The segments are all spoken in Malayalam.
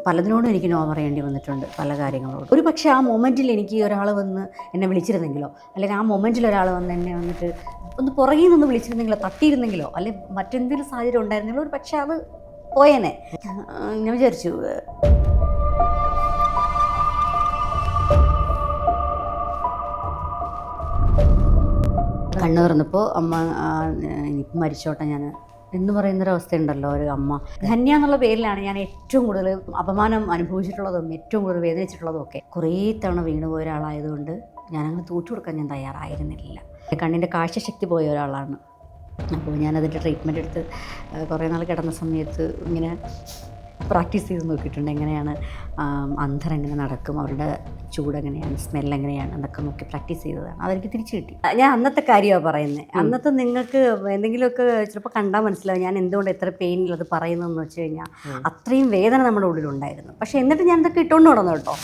പലതിനോടും എനിക്ക് നോ പറയേണ്ടി വന്നിട്ടുണ്ട്, പല കാര്യങ്ങളോടും. ഒരു പക്ഷേ ആ മൊമെൻറ്റിൽ എനിക്ക് ഒരാൾ വന്ന് എന്നെ വിളിച്ചിരുന്നെങ്കിലോ, അല്ലെങ്കിൽ ആ മൊമെൻറ്റിൽ ഒരാൾ വന്ന് എന്നെ വന്നിട്ട് ഒന്ന് പുറകിൽ നിന്ന് വിളിച്ചിരുന്നെങ്കിലോ, തട്ടിയിരുന്നെങ്കിലോ, അല്ലെങ്കിൽ മറ്റെന്തെങ്കിലും സാഹചര്യം ഉണ്ടായിരുന്നെങ്കിലോ ഒരു പക്ഷേ അത് പോയേനെ. ഞാൻ വിചാരിച്ചു കണ്ണു തുറന്നപ്പോൾ അമ്മ ഇനിയിപ്പം മരിച്ചോട്ടെ ഞാൻ എന്ന് പറയുന്നൊരവസ്ഥയുണ്ടല്ലോ. ഒരു അമ്മ ധന്യ എന്നുള്ള പേരിലാണ് ഞാൻ ഏറ്റവും കൂടുതൽ അപമാനം അനുഭവിച്ചിട്ടുള്ളതും ഏറ്റവും കൂടുതൽ വേദനിച്ചിട്ടുള്ളതും ഒക്കെ. കുറേ തവണ വീണുപോയ ഒരാളായതുകൊണ്ട് ഞാനങ്ങനെ തോറ്റു കൊടുക്കാൻ ഞാൻ തയ്യാറായിരുന്നില്ല. കണ്ണിൻ്റെ കാഴ്ചശക്തി പോയ ഒരാളാണ്. അപ്പോൾ ഞാനതിൻ്റെ ട്രീറ്റ്മെൻറ്റ് എടുത്ത് കുറേ നാൾ കിടന്ന സമയത്ത് ഇങ്ങനെ പ്രാക്ടീസ് ചെയ്ത് നോക്കിയിട്ടുണ്ട്. എങ്ങനെയാണ് അന്ധർ എങ്ങനെ നടക്കും, അവരുടെ ചൂടെങ്ങനെയാണ്, സ്മെല്ലെങ്ങനെയാണ് എന്നൊക്കെ നോക്കി പ്രാക്ടീസ് ചെയ്തതാണ്. അതെനിക്ക് തിരിച്ചു കിട്ടി. ഞാൻ അന്നത്തെ കാര്യമാണ് പറയുന്നത്. അന്നത്തെ നിങ്ങൾക്ക് എന്തെങ്കിലുമൊക്കെ ചിലപ്പോൾ കണ്ടാൽ മനസ്സിലാവും ഞാൻ എന്തുകൊണ്ട് എത്ര പെയിനിൽ അത് പറയുന്നതെന്ന് വെച്ച് കഴിഞ്ഞാൽ അത്രയും വേദന നമ്മുടെ ഉള്ളിലുണ്ടായിരുന്നു. പക്ഷേ എന്നിട്ട് ഞാൻ ഇതൊക്കെ ഇട്ടുകൊണ്ട് നടന്നു കേട്ടോ.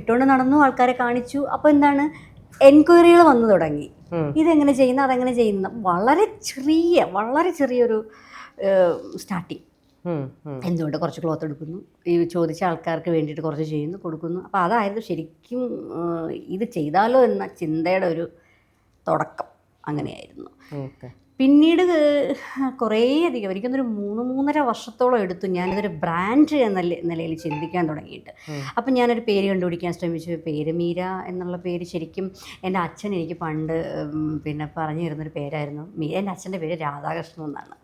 ഇട്ടുകൊണ്ട് നടന്നു, ആൾക്കാരെ കാണിച്ചു. അപ്പോൾ എന്താണ്, എൻക്വയറികൾ വന്നു തുടങ്ങി. ഇതെങ്ങനെ ചെയ്യുന്നു, അതെങ്ങനെ ചെയ്യുന്നു. വളരെ ചെറിയൊരു സ്റ്റാർട്ടിങ്. എന്തുകൊണ്ട് കുറച്ച് ക്ലോത്ത് എടുക്കുന്നു, ഈ ചോദിച്ച ആൾക്കാർക്ക് വേണ്ടിയിട്ട് കുറച്ച് ചെയ്യുന്നു, കൊടുക്കുന്നു. അപ്പോൾ അതായിരുന്നു ശരിക്കും ഇത് ചെയ്താലോ എന്ന ചിന്തയുടെ ഒരു തുടക്കം. അങ്ങനെയായിരുന്നു. പിന്നീട് കുറേയധികം എനിക്കൊന്നൊരു 3-3.5 വർഷത്തോളം എടുത്തു ഞാനിതൊരു ബ്രാൻഡ് എന്ന നിലയിൽ ചിന്തിക്കാൻ തുടങ്ങിയിട്ട്. അപ്പം ഞാനൊരു പേര് കണ്ടുപിടിക്കാൻ ശ്രമിച്ചു. പേര് മീര എന്നുള്ള പേര് ശരിക്കും എൻ്റെ അച്ഛൻ എനിക്ക് പണ്ട് പിന്നെ പറഞ്ഞു തരുന്നൊരു പേരായിരുന്നു. എൻ്റെ അച്ഛൻ്റെ പേര് രാധാകൃഷ്ണൻ എന്നാണ്.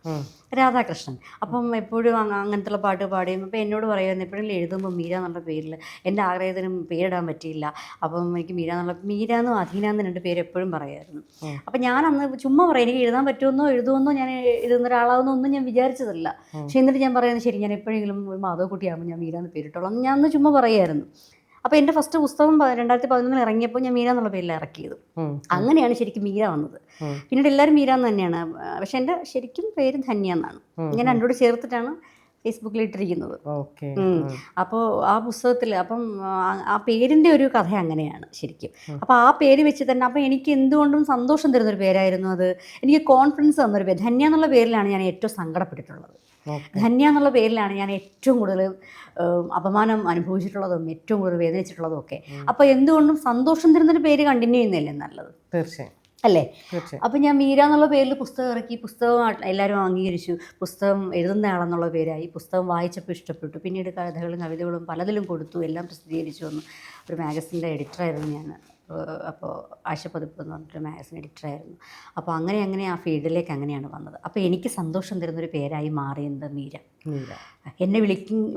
രാധാകൃഷ്ണൻ. അപ്പം എപ്പോഴും അങ്ങനത്തെ പാട്ട് പാടിയും അപ്പോൾ എന്നോട് പറയുമായിരുന്നു, എപ്പോഴെങ്കിലും എഴുതുമ്പോൾ മീര എന്നുള്ള പേരിൽ എൻ്റെ ആഗ്രഹത്തിനും പേരിടാൻ പറ്റിയില്ല. അപ്പം എനിക്ക് മീരാന്നും അധീനാന്നും 2 പേര് എപ്പോഴും പറയുമായിരുന്നു. അപ്പം ഞാനന്ന് ചുമ്മാ പറയാം, എനിക്ക് എഴുതാൻ എഴുതുമെന്നോ ഞാൻ എഴുതുന്ന ഒരാളാവുന്നോ ഒന്നും ഞാൻ വിചാരിച്ചതല്ല. പക്ഷേ എന്നിട്ട് ഞാൻ പറയുന്നത്, ശരി ഞാൻ എപ്പോഴെങ്കിലും ഒരു മാധവക്കുട്ടിയാകുമ്പോൾ ഞാൻ മീര എന്ന് പേരിട്ടോളാം ഞാൻ അന്ന് ചുമ്മാ പറയായിരുന്നു. അപ്പോൾ എൻ്റെ ഫസ്റ്റ് പുസ്തകം 2011 ഇറങ്ങിയപ്പോൾ ഞാൻ മീര എന്നുള്ള പേരിൽ ഇറക്കിയത്. അങ്ങനെയാണ് ശരിക്കും മീര വന്നത്. പിന്നീട് എല്ലാവരും മീര എന്ന് തന്നെയാണ്. പക്ഷെ എൻ്റെ ശരിക്കും പേര് ധന്യ എന്നാണ്. ഞാൻ രണ്ടോട് ചേർത്തിട്ടാണ് ഫേസ്ബുക്കിൽ ഇട്ടിരിക്കുന്നത്. അപ്പോൾ ആ പുസ്തകത്തിൽ അപ്പം ആ പേരിൻ്റെ ഒരു കഥ അങ്ങനെയാണ് ശരിക്കും. അപ്പോൾ ആ പേര് വെച്ച് തന്നെ അപ്പോൾ എനിക്ക് എന്തുകൊണ്ടും സന്തോഷം തരുന്നൊരു പേരായിരുന്നു അത്. എനിക്ക് കോൺഫിഡൻസ് തന്നൊരു പേര്. ധന്യ എന്നുള്ള പേരിലാണ് ഞാൻ ഏറ്റവും സങ്കടപ്പെട്ടിട്ടുള്ളത്. ധന്യ എന്നുള്ള പേരിലാണ് ഞാൻ ഏറ്റവും കൂടുതൽ അപമാനം അനുഭവിച്ചിട്ടുള്ളതും ഏറ്റവും കൂടുതൽ വേദനിച്ചിട്ടുള്ളതും ഒക്കെ. അപ്പോൾ എന്തുകൊണ്ടും സന്തോഷം തരുന്നൊരു പേര് കണ്ടിന്യൂ ചെയ്യുന്നതല്ലേ നല്ലത്, തീർച്ചയായും അല്ലേ? അപ്പം ഞാൻ മീര എന്നുള്ള പേരിൽ പുസ്തകം ഇറക്കി. പുസ്തകം എല്ലാവരും അംഗീകരിച്ചു. പുസ്തകം എഴുതുന്നയാളെന്നുള്ള പേരായി. പുസ്തകം വായിച്ചപ്പോൾ ഇഷ്ടപ്പെട്ടു. പിന്നീട് കഥകളും കവിതകളും പലതിലും കൊടുത്തു. എല്ലാം പ്രസിദ്ധീകരിച്ചു വന്നു. ഒരു മാഗസിൻ്റെ എഡിറ്ററായിരുന്നു ഞാൻ. അപ്പോൾ ആശപ്പതിപ്പ് എന്ന് പറഞ്ഞിട്ട് മാഗസിൻ എഡിറ്ററായിരുന്നു. അപ്പോൾ അങ്ങനെ ആ ഫീൽഡിലേക്ക് അങ്ങനെയാണ് വന്നത്. അപ്പോൾ എനിക്ക് സന്തോഷം തരുന്നൊരു പേരായി മാറിയത് മീര. എന്നെ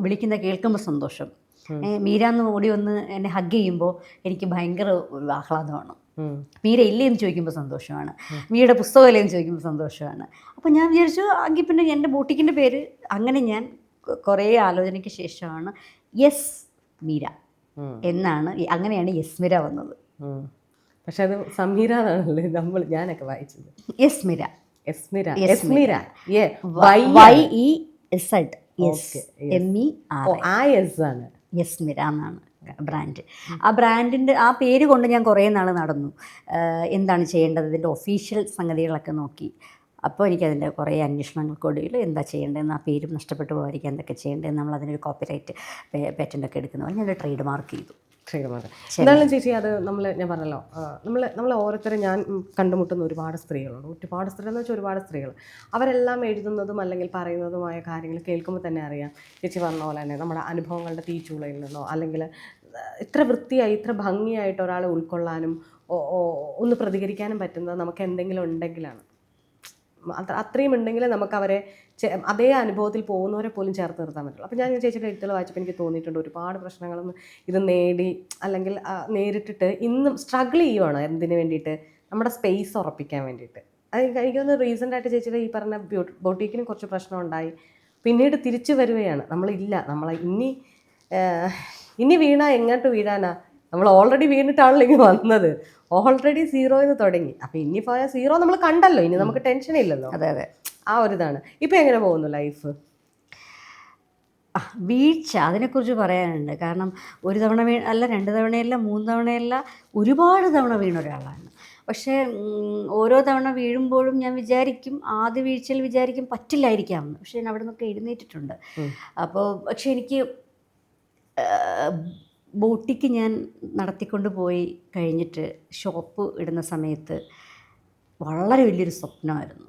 വിളിക്കുന്ന കേൾക്കുമ്പോൾ സന്തോഷം. മീര എന്ന് ഓടി വന്ന് എന്നെ ഹഗ് ചെയ്യുമ്പോൾ എനിക്ക് ഭയങ്കര ആഹ്ലാദമാണ്. മീര ഇല്ലേ എന്ന് ചോദിക്കുമ്പോൾ സന്തോഷമാണ്. മീരയുടെ പുസ്തകം ഇല്ലേ എന്ന് ചോദിക്കുമ്പോൾ സന്തോഷമാണ്. അപ്പോൾ ഞാൻ വിചാരിച്ചു എങ്കിൽ പിന്നെ എൻ്റെ ബോട്ടിക്കിൻ്റെ പേര് അങ്ങനെ ഞാൻ കുറേ ആലോചനയ്ക്ക് ശേഷമാണ് യെസ് മീര എന്നാണ്. അങ്ങനെയാണ് യെസ്മിര വന്നത്. പക്ഷെ അത് സമീര എന്നാണല്ലേ ഞാനൊക്കെ വായിച്ചത്. യെസ്മിര. യെസ്മിര എന്നാണ് ബ്രാൻഡ്. ആ ബ്രാൻഡിൻ്റെ ആ പേര് കൊണ്ട് ഞാൻ കുറേ നാൾ നടന്നു. എന്താണ് ചെയ്യേണ്ടത്, ഇതിൻ്റെ ഒഫീഷ്യൽ സംഗതികളൊക്കെ നോക്കി. അപ്പോൾ എനിക്കതിൻ്റെ കുറേ അന്വേഷണങ്ങൾക്കൊടുവിൽ എന്താ ചെയ്യേണ്ടതെന്ന്, ആ പേരും നഷ്ടപ്പെട്ടു പോകാതിരിക്കാൻ എന്തൊക്കെ ചെയ്യേണ്ടതെന്ന് നമ്മളതിനൊരു കോപ്പിറൈറ്റ് പേറ്റൻ്റൊക്കെ എടുക്കുന്ന പോലെ ഞാനൊരു ട്രേഡ് മാർക്ക് ചെയ്തു. എന്തായാലും ചേച്ചി അത് ഞാൻ പറഞ്ഞല്ലോ, നമ്മൾ ഓരോരുത്തരും ഞാൻ കണ്ടുമുട്ടുന്ന ഒരുപാട് സ്ത്രീകളുണ്ട്. ഒരുപാട് സ്ത്രീകൾ എന്ന് വെച്ചാൽ ഒരുപാട് സ്ത്രീകൾ. അവരെല്ലാം എഴുതുന്നതും അല്ലെങ്കിൽ പറയുന്നതുമായ കാര്യങ്ങൾ കേൾക്കുമ്പോൾ തന്നെ അറിയാം, ചേച്ചി പറഞ്ഞ പോലെ തന്നെ നമ്മുടെ അനുഭവങ്ങളുടെ തീച്ചൂളയിൽ നിന്നോ അല്ലെങ്കിൽ ഇത്ര വൃത്തിയായി ഇത്ര ഭംഗിയായിട്ട് ഒരാളെ ഉൾക്കൊള്ളാനും ഒന്ന് പ്രതികരിക്കാനും പറ്റുന്നത് നമുക്ക് എന്തെങ്കിലും ഉണ്ടെങ്കിലാണ്. അത്രയും ഉണ്ടെങ്കിൽ നമുക്ക് അവരെ അതേ അനുഭവത്തിൽ പോകുന്നവരെ പോലും ചേർത്ത് നിർത്താൻ പറ്റുള്ളൂ. അപ്പോൾ ഞാൻ ചേച്ചിയുടെ എഴുത്തുകൾ വായിച്ചപ്പോൾ എനിക്ക് തോന്നിയിട്ടുണ്ട് ഒരുപാട് പ്രശ്നങ്ങളൊന്നും ഇത് നേടി അല്ലെങ്കിൽ നേരിട്ടിട്ട് ഇന്നും സ്ട്രഗിൾ ചെയ്യുവാണ് എന്തിനു വേണ്ടിയിട്ട്, നമ്മുടെ സ്പേസ് ഉറപ്പിക്കാൻ വേണ്ടിയിട്ട്. അത് എനിക്കൊന്ന് റീസെൻ്റായിട്ട് ചേച്ചിയുടെ ഈ പറഞ്ഞ ബൊട്ടീക്കിന് കുറച്ച് പ്രശ്നം ഉണ്ടായി. പിന്നീട് തിരിച്ചു വരികയാണ്. നമ്മളെ ഇനി വീണാ എങ്ങോട്ട് വീഴാനാ, നമ്മൾ ഓൾറെഡി വീണിട്ടാണല്ലോ ഇങ്ങനെ വന്നത്. ഓൾറെഡി 0 തുടങ്ങി. അപ്പോൾ ഇനി പോയ 0 നമ്മൾ കണ്ടല്ലോ, ഇനി നമുക്ക് ടെൻഷൻ ഇല്ലല്ലോ. അതെ ആ ഒരു ഇതാണ്. ഇപ്പം എങ്ങനെ പോകുന്നു ലൈഫ്? വീഴ്ച അതിനെക്കുറിച്ച് പറയാനുണ്ട്. കാരണം ഒരു തവണ അല്ല, 2 തവണയല്ല, 3 തവണയല്ല, ഒരുപാട് തവണ വീണ ഒരാളാണ്. പക്ഷേ ഓരോ തവണ വീഴുമ്പോഴും ഞാൻ വിചാരിക്കും, ആദ്യ വീഴ്ചയിൽ വിചാരിക്കും പറ്റില്ലായിരിക്കാമെന്ന്. പക്ഷേ ഞാൻ അവിടെ നിന്നൊക്കെ എഴുന്നേറ്റിട്ടുണ്ട്. അപ്പോൾ പക്ഷേ എനിക്ക് ബോട്ടിക്ക് ഞാൻ നടത്തിക്കൊണ്ട് പോയി കഴിഞ്ഞിട്ട് ഷോപ്പ് ഇടുന്ന സമയത്ത് വളരെ വലിയൊരു സ്വപ്നമായിരുന്നു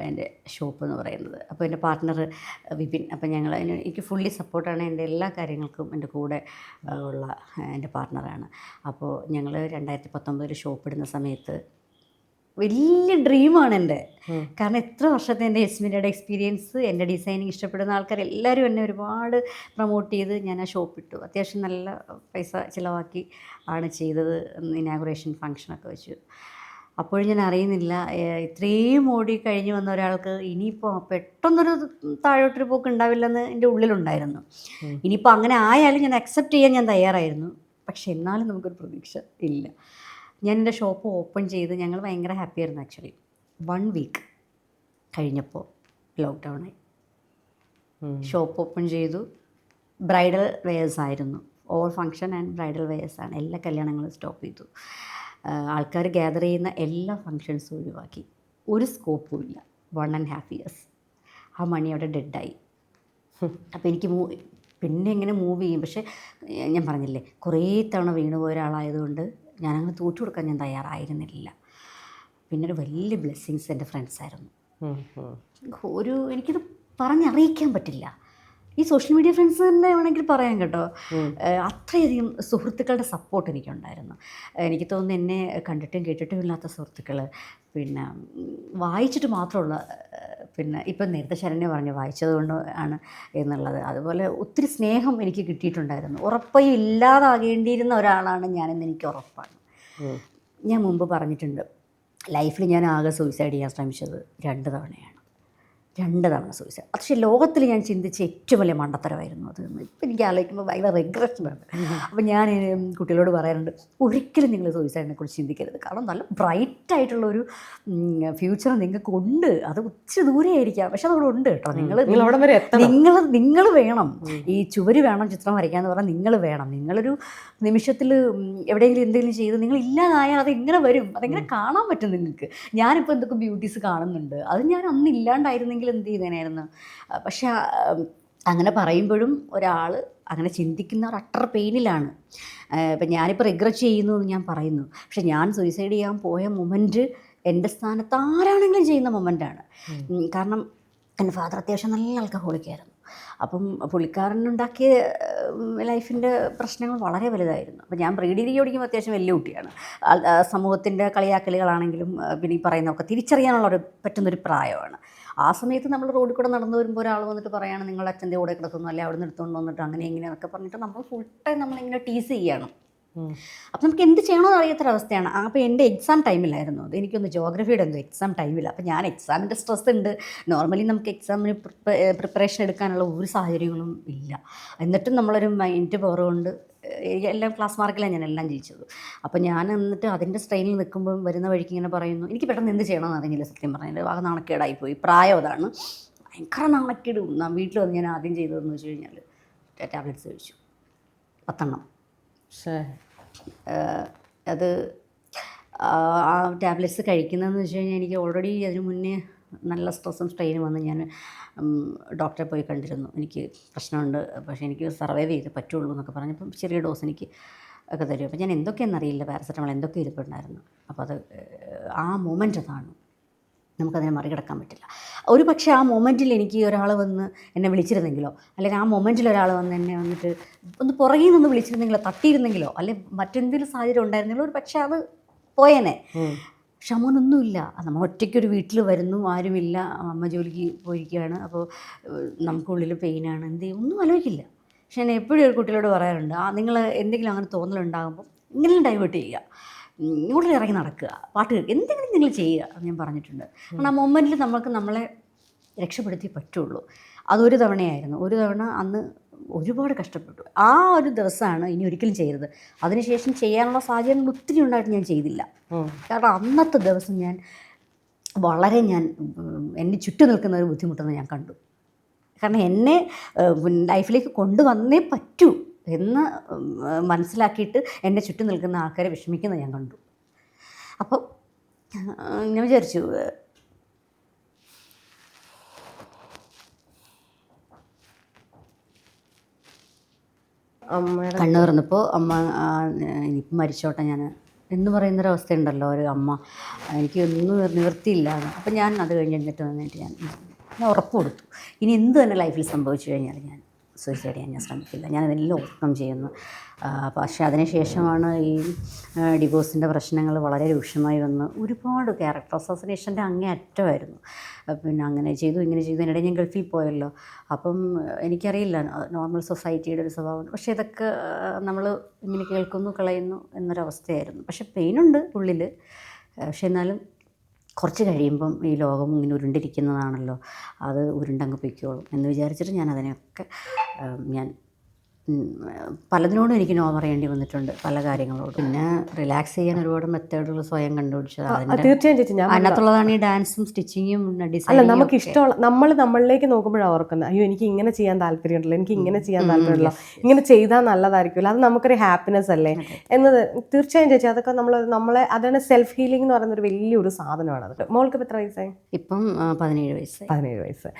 എൻ്റെ ഷോപ്പ് എന്ന് പറയുന്നത്. അപ്പോൾ എൻ്റെ പാർട്ട്ണർ വിപിൻ, അപ്പോൾ ഞങ്ങൾ എനിക്ക് ഫുള്ളി സപ്പോർട്ടാണ്. എൻ്റെ എല്ലാ കാര്യങ്ങൾക്കും എൻ്റെ കൂടെ ഉള്ള എൻ്റെ പാർട്ട്ണറാണ്. അപ്പോൾ ഞങ്ങൾ 2019 ഷോപ്പ് ഇടുന്ന സമയത്ത് വലിയ ഡ്രീമാണ് എൻ്റെ. കാരണം എത്ര വർഷത്തെ എൻ്റെ എസ്മിനയുടെ എക്സ്പീരിയൻസ്, എൻ്റെ ഡിസൈനിങ് ഇഷ്ടപ്പെടുന്ന ആൾക്കാർ എല്ലാവരും എന്നെ ഒരുപാട് പ്രൊമോട്ട് ചെയ്ത് ഞാൻ ആ ഷോപ്പ് ഇട്ടു. അത്യാവശ്യം നല്ല പൈസ ചിലവാക്കി ആണ് ചെയ്തത്. ഇനാഗുറേഷൻ ഫങ്ഷനൊക്കെ വെച്ചു. അപ്പോഴും ഞാൻ അറിയുന്നില്ല, ഇത്രയും ഓടി കഴിഞ്ഞ് വന്ന ഒരാൾക്ക് ഇനിയിപ്പോൾ പെട്ടെന്നൊരു താഴോട്ടൊരു പോക്ക് ഉണ്ടാവില്ലെന്ന് എൻ്റെ ഉള്ളിലുണ്ടായിരുന്നു. ഇനിയിപ്പോൾ അങ്ങനെ ആയാലും ഞാൻ അക്സെപ്റ്റ് ചെയ്യാൻ ഞാൻ തയ്യാറായിരുന്നു. പക്ഷെ എന്നാലും നമുക്കൊരു പ്രതീക്ഷ ഇല്ല. ഞാൻ എൻ്റെ ഷോപ്പ് ഓപ്പൺ ചെയ്ത് ഞങ്ങൾ ഭയങ്കര ഹാപ്പി ആയിരുന്നു. ആക്ച്വലി 1 വീക്ക് കഴിഞ്ഞപ്പോൾ ലോക്ക്ഡൗണായി. ഷോപ്പ് ഓപ്പൺ ചെയ്തു. ബ്രൈഡൽ വെയേഴ്സ് ആയിരുന്നു. ഓൾ ഫങ്ഷൻ ആൻഡ് ബ്രൈഡൽ വെയേഴ്സാണ്. എല്ലാ കല്യാണങ്ങളും സ്റ്റോപ്പ് ചെയ്തു. ആൾക്കാർ ഗ്യാദർ ചെയ്യുന്ന എല്ലാ ഫങ്ഷൻസും ഒഴിവാക്കി. ഒരു സ്കോപ്പും ഇല്ല. 1.5 ഇയേഴ്സ് ആ മണി അവിടെ ഡെഡായി. അപ്പോൾ എനിക്ക് പിന്നെ എങ്ങനെ മൂവ് ചെയ്യും? പക്ഷേ ഞാൻ പറഞ്ഞില്ലേ, കുറേ തവണ വീണുപോയ ഒരാളായതുകൊണ്ട് ഞാനങ്ങനെ തോറ്റു കൊടുക്കാൻ ഞാൻ തയ്യാറായിരുന്നില്ല. പിന്നെ ഒരു വലിയ ബ്ലെസ്സിങ്സ് എൻ്റെ ഫ്രണ്ട്സായിരുന്നു. എനിക്കിത് പറഞ്ഞറിയിക്കാൻ പറ്റില്ല. ഈ സോഷ്യൽ മീഡിയ ഫ്രണ്ട്സ് തന്നെ വേണമെങ്കിൽ പറയാം കേട്ടോ. അത്രയധികം സുഹൃത്തുക്കളുടെ സപ്പോർട്ട് എനിക്കുണ്ടായിരുന്നു. എനിക്ക് തോന്നുന്നു എന്നെ കണ്ടിട്ടും കേട്ടിട്ടും ഇല്ലാത്ത സുഹൃത്തുക്കൾ, പിന്നെ വായിച്ചിട്ട് മാത്രമുള്ള, പിന്നെ ഇപ്പം നേരത്തെ ശരണ്യ പറഞ്ഞു വായിച്ചത് കൊണ്ട് ആണ് എന്നുള്ളത്. അതുപോലെ ഒത്തിരി സ്നേഹം എനിക്ക് കിട്ടിയിട്ടുണ്ടായിരുന്നു. ഉറപ്പായും ഇല്ലാതാകേണ്ടിയിരുന്ന ഒരാളാണ് ഞാനെന്ന് എനിക്ക് ഉറപ്പാണ്. ഞാൻ മുമ്പ് പറഞ്ഞിട്ടുണ്ട്, ലൈഫിൽ ഞാൻ ആകെ സൂയിസൈഡ് ചെയ്യാൻ ശ്രമിച്ചത് 2 തവണയാണ്. 2 തവണ സൂയിസൈഡ്. പക്ഷേ ലോകത്തിൽ ഞാൻ ചിന്തിച്ച ഏറ്റവും വലിയ മണ്ടത്തരമായിരുന്നു അത്. ഇപ്പം എനിക്ക് ആലോചിക്കുമ്പോൾ ഭയങ്കര റിഗ്രഷനാണ്. അപ്പം ഞാൻ കുട്ടികളോട് പറയാറുണ്ട്, ഒരിക്കലും നിങ്ങൾ സൂയിസൈഡിനെ കുറിച്ച് ചിന്തിക്കരുത്. കാരണം നല്ല ബ്രൈറ്റായിട്ടുള്ളൊരു ഫ്യൂച്ചർ നിങ്ങൾക്ക് ഉണ്ട്. അത് ഇച്ചിരി ദൂരെ ആയിരിക്കാം, പക്ഷെ അതവിടെ ഉണ്ട് കേട്ടോ. നിങ്ങൾ വേണം. ഈ ചുവര് വേണം ചിത്രം വരയ്ക്കാമെന്ന് പറഞ്ഞാൽ നിങ്ങൾ വേണം. നിങ്ങളൊരു നിമിഷത്തിൽ എവിടെയെങ്കിലും എന്തെങ്കിലും ചെയ്ത് നിങ്ങൾ ഇല്ലാതായാൽ അത് എങ്ങനെ വരും? അതെങ്ങനെ കാണാൻ പറ്റും നിങ്ങൾക്ക്? ഞാനിപ്പോൾ എന്തൊക്കെ ബ്യൂട്ടീസ് കാണുന്നുണ്ട്, അത് ഞാൻ അന്ന് ഇല്ലാണ്ടായിരുന്നെങ്കിൽ എന്ത് ചെയ്തേനായിരുന്നു? പക്ഷെ അങ്ങനെ പറയുമ്പോഴും ഒരാൾ അങ്ങനെ ചിന്തിക്കുന്ന ഒരു അട്ടർ പെയിനിലാണ്. ഇപ്പം ഞാനിപ്പോൾ റിഗ്രറ്റ് ചെയ്യുന്നു എന്ന് ഞാൻ പറയുന്നു, പക്ഷെ ഞാൻ സൂയിസൈഡ് ചെയ്യാൻ പോയ മൊമെൻറ്റ് എൻ്റെ സ്ഥാനത്ത് ആരാണെങ്കിലും ചെയ്യുന്ന മൊമെൻ്റാണ്. കാരണം എൻ്റെ ഫാദർ അത്യാവശ്യം നല്ല ആൽക്കഹോളിക്കായിരുന്നു. അപ്പം പുള്ളിക്കാരനുണ്ടാക്കിയ ലൈഫിൻ്റെ പ്രശ്നങ്ങൾ വളരെ വലുതായിരുന്നു. അപ്പം ഞാൻ പ്രീ ഡിഗ്രി പഠിക്കുമ്പോൾ അത്യാവശ്യം വലിയ കുട്ടിയാണ്. സമൂഹത്തിൻ്റെ കളിയാക്കലുകളാണെങ്കിലും പിന്നെ ഈ പറയുന്നതൊക്കെ തിരിച്ചറിയാനുള്ള പറ്റുന്നൊരു പ്രായമാണ്. ആ സമയത്ത് നമ്മൾ റോഡിൽ കൂടെ നടന്നു വരുമ്പോൾ ഒരാൾ വന്നിട്ട് പറയുകയാണ് നിങ്ങളുടെ അച്ഛൻ്റെ കൂടെ കിടക്കുന്നു, അല്ലെ അവിടെ നിന്ന് എടുത്തുകൊണ്ട് വന്നിട്ട് അങ്ങനെ ഇങ്ങനെയൊക്കെ പറഞ്ഞിട്ട് നമ്മൾ ഫുൾ ടൈം നമ്മളിങ്ങനെ ടീസ് ചെയ്യണം. അപ്പം നമുക്ക് എന്ത് ചെയ്യണമെന്ന് അറിയാത്തൊരവസ്ഥയാണ്. അപ്പോൾ എൻ്റെ എക്സാം ടൈമിലായിരുന്നു അത്. എനിക്കൊന്ന് ജോഗ്രഫിയുടെ എന്തോ എക്സാം ടൈമില്ല. അപ്പോൾ ഞാൻ എക്സാമിൻ്റെ സ്ട്രെസ് ഉണ്ട്. നോർമലി നമുക്ക് എക്സാമിന് പ്രിപ്പറേഷൻ എടുക്കാനുള്ള ഒരു സാഹചര്യങ്ങളും ഇല്ല. എന്നിട്ടും നമ്മളൊരു മൈൻഡ് പവർ കൊണ്ട് എല്ലാം ക്ലാസ് മാർക്കിലാണ് ഞാൻ എല്ലാം ജയിച്ചത്. അപ്പോൾ ഞാൻ എന്നിട്ട് അതിൻ്റെ സ്ട്രെയിനിൽ നിൽക്കുമ്പോൾ വരുന്ന വഴിക്ക് ഇങ്ങനെ പറയുന്നു, എനിക്ക് പെട്ടെന്ന് എന്ത് ചെയ്യണമെന്ന് അറിഞ്ഞില്ല. സത്യം പറഞ്ഞാൽ ആകെ നാണക്കേടായിപ്പോയി. പ്രായം അതാണ്, ഭയങ്കര നാണക്കേട്. വീട്ടിൽ വന്ന് ഞാൻ ആദ്യം ചെയ്തതെന്ന് വെച്ച് കഴിഞ്ഞാൽ ടാബ്ലറ്റ്സ് കഴിച്ചു 10 എണ്ണം. അത് ആ ടാബ്ലറ്റ്സ് കഴിക്കുന്നതെന്ന് വെച്ച് കഴിഞ്ഞാൽ എനിക്ക് ഓൾറെഡി അതിന് മുന്നേ നല്ല സ്ട്രെസ്സും സ്ട്രെയിനും വന്ന് ഞാൻ ഡോക്ടറെ പോയി കണ്ടിരുന്നു. എനിക്ക് പ്രശ്നമുണ്ട്, പക്ഷേ എനിക്ക് സർവൈവ് ചെയ്ത് പറ്റുള്ളൂ എന്നൊക്കെ പറഞ്ഞപ്പം ചെറിയ ഡോസ് എനിക്ക് ഒക്കെ തരും. അപ്പോൾ ഞാൻ എന്തൊക്കെയാണെന്നറിയില്ല, പാരസെറ്റമോൾ എന്തൊക്കെ ഇരിപ്പുണ്ടായിരുന്നു. അപ്പോൾ അത് ആ മൊമെൻ്റ് അതാണ്, നമുക്കതിനെ മറികടക്കാൻ പറ്റില്ല. ഒരു പക്ഷേ ആ മൊമെൻറ്റിൽ എനിക്ക് ഒരാൾ വന്ന് എന്നെ വിളിച്ചിരുന്നെങ്കിലോ, അല്ലെങ്കിൽ ആ മൊമെൻറ്റിൽ ഒരാൾ വന്ന് എന്നെ വന്നിട്ട് ഒന്ന് പുറകിൽ നിന്ന് വിളിച്ചിരുന്നെങ്കിലോ, തട്ടിയിരുന്നെങ്കിലോ, അല്ലെങ്കിൽ മറ്റെന്തെങ്കിലും സാഹചര്യം ഉണ്ടായിരുന്നെങ്കിലോ ഒരു പക്ഷേ അത് പോയേനെ. പക്ഷെ അമ്മൊന്നുമില്ല. നമ്മൾ ഒറ്റയ്ക്കൊരു വീട്ടിൽ വരുന്നു, ആരുമില്ല, അമ്മ ജോലിക്ക് പോയിരിക്കുകയാണ്. അപ്പോൾ നമുക്കുള്ളിൽ പെയിനാണ്, എന്ത് ചെയ്യും ഒന്നും ആലോചിക്കില്ല. പക്ഷെ ഞാൻ എപ്പോഴും ഒരു കുട്ടികളോട് പറയാറുണ്ട്, നിങ്ങൾ എന്തെങ്കിലും അങ്ങനെ തോന്നലുണ്ടാകുമ്പോൾ ഇങ്ങനെ ഡൈവേർട്ട് ചെയ്യുക, ഇങ്ങോട്ട് ഇറങ്ങി നടക്കുക, പാട്ട് കേൾക്കുക, എന്തെങ്കിലും നിങ്ങൾ ചെയ്യുക എന്ന് ഞാൻ പറഞ്ഞിട്ടുണ്ട്. കാരണം ആ മൊമെൻറ്റിൽ നമുക്ക് നമ്മളെ രക്ഷപ്പെടുത്തി പറ്റുള്ളൂ. അതൊരു തവണയായിരുന്നു. ഒരു തവണ അന്ന് ഒരുപാട് കഷ്ടപ്പെട്ടു. ആ ഒരു ദിവസമാണ് ഇനി ഒരിക്കലും ചെയ്യരുത്. അതിനുശേഷം ചെയ്യാനുള്ള സാഹചര്യങ്ങൾ ഒത്തിരി ഉണ്ടായിട്ട് ഞാൻ ചെയ്തില്ല. കാരണം അന്നത്തെ ദിവസം ഞാൻ എന്നെ ചുറ്റും നിൽക്കുന്ന ഒരു ബുദ്ധിമുട്ടെന്ന് ഞാൻ കണ്ടു. കാരണം എന്നെ ലൈഫിലേക്ക് കൊണ്ടുവന്നേ പറ്റൂ എന്ന് മനസ്സിലാക്കിയിട്ട് എന്നെ ചുറ്റും നിൽക്കുന്ന ആൾക്കാരെ വിഷമിക്കുന്നത് ഞാൻ കണ്ടു. അപ്പോൾ ഞാൻ വിചാരിച്ചു അമ്മയുടെ കണ്ണു തുറന്നപ്പോൾ അമ്മ ഇനിയിപ്പം മരിച്ചോട്ടെ ഞാൻ എന്ന് പറയുന്നൊരവസ്ഥയുണ്ടല്ലോ ഒരു അമ്മ, എനിക്ക് ഒന്നും നിവൃത്തിയില്ല. അപ്പം ഞാൻ അത് കഴിഞ്ഞ് എഴുന്നേറ്റ് വന്നിട്ട് ഞാൻ ഉറപ്പ് കൊടുത്തു, ഇനി എന്ത് തന്നെ ലൈഫിൽ സംഭവിച്ചു കഴിഞ്ഞാൽ ഞാൻ സൂയിസൈഡ് ചെയ്യാൻ ഞാൻ ശ്രമിക്കില്ല, ഞാനതെല്ലാം ഓവർകം ചെയ്യുന്നു. പക്ഷേ അതിനുശേഷമാണ് ഈ ഡിവോഴ്സിൻ്റെ പ്രശ്നങ്ങൾ വളരെ രൂക്ഷമായി വന്ന് ഒരുപാട് ക്യാരക്ടർ അസോസിനേഷൻ്റെ അങ്ങേ അറ്റമായിരുന്നു. പിന്നെ അങ്ങനെ ചെയ്തു ഇങ്ങനെ ചെയ്തു, അതിനിടെ ഞാൻ ഗൾഫിൽ പോയല്ലോ. അപ്പം എനിക്കറിയില്ല നോർമൽ സൊസൈറ്റിയുടെ ഒരു സ്വഭാവം, പക്ഷേ ഇതൊക്കെ നമ്മൾ ഇങ്ങനെ കേൾക്കുന്നു കളയുന്നു എന്നൊരവസ്ഥയായിരുന്നു. പക്ഷേ പെയിനുണ്ട് ഉള്ളിൽ, പക്ഷെ എന്നാലും കുറച്ച് കഴിയുമ്പം ഈ ലോകം ഇങ്ങനെ ഉരുണ്ടിരിക്കുന്നതാണല്ലോ, അത് ഉരുണ്ടങ്ങ് പൊയ്ക്കോളും എന്ന് വിചാരിച്ചിട്ട് ഞാൻ അതിനെയൊക്കെ ഞാൻ പലതിനോടും എനിക്ക് നോ പറയേണ്ടി വന്നിട്ടുണ്ട്, പല കാര്യങ്ങളോടും. പിന്നെ റിലാക്സ് ചെയ്യാൻ ഒരുപാട് മെത്തേഡുകൾ സ്വയം കണ്ടുപിടിച്ചത് തീർച്ചയായും ചേച്ചി. ഞാൻ അതിനകത്തുള്ളതാണ് ഈ ഡാൻസും സ്റ്റിച്ചിങ്ങും അല്ല, ഡിസൈനിങ്ങും. നമുക്ക് ഇഷ്ടമുള്ള നമ്മളിലേക്ക് നോക്കുമ്പോഴാണ് ഓർക്കുന്നത്, അയ്യോ എനിക്ക് ഇങ്ങനെ ചെയ്യാൻ താല്പര്യമുണ്ടല്ലോ, എനിക്ക് ഇങ്ങനെ ചെയ്യാൻ താല്പര്യമുണ്ടല്ലോ, ഇങ്ങനെ ചെയ്താൽ നല്ലതായിരിക്കുമല്ലോ, അത് നമുക്കൊരു ഹാപ്പിനെസ് അല്ലേ എന്നത്. തീർച്ചയായും ചേച്ചി, അതൊക്കെ നമ്മളെ അതാണ് സെൽഫ് ഹീലിംഗ് എന്ന് പറയുന്ന ഒരു വലിയൊരു സാധനമാണ്. അത് മോൾക്ക് എത്ര വയസ്സായി? ഇപ്പം 17 വയസ്സായി. 17 വയസ്സ്.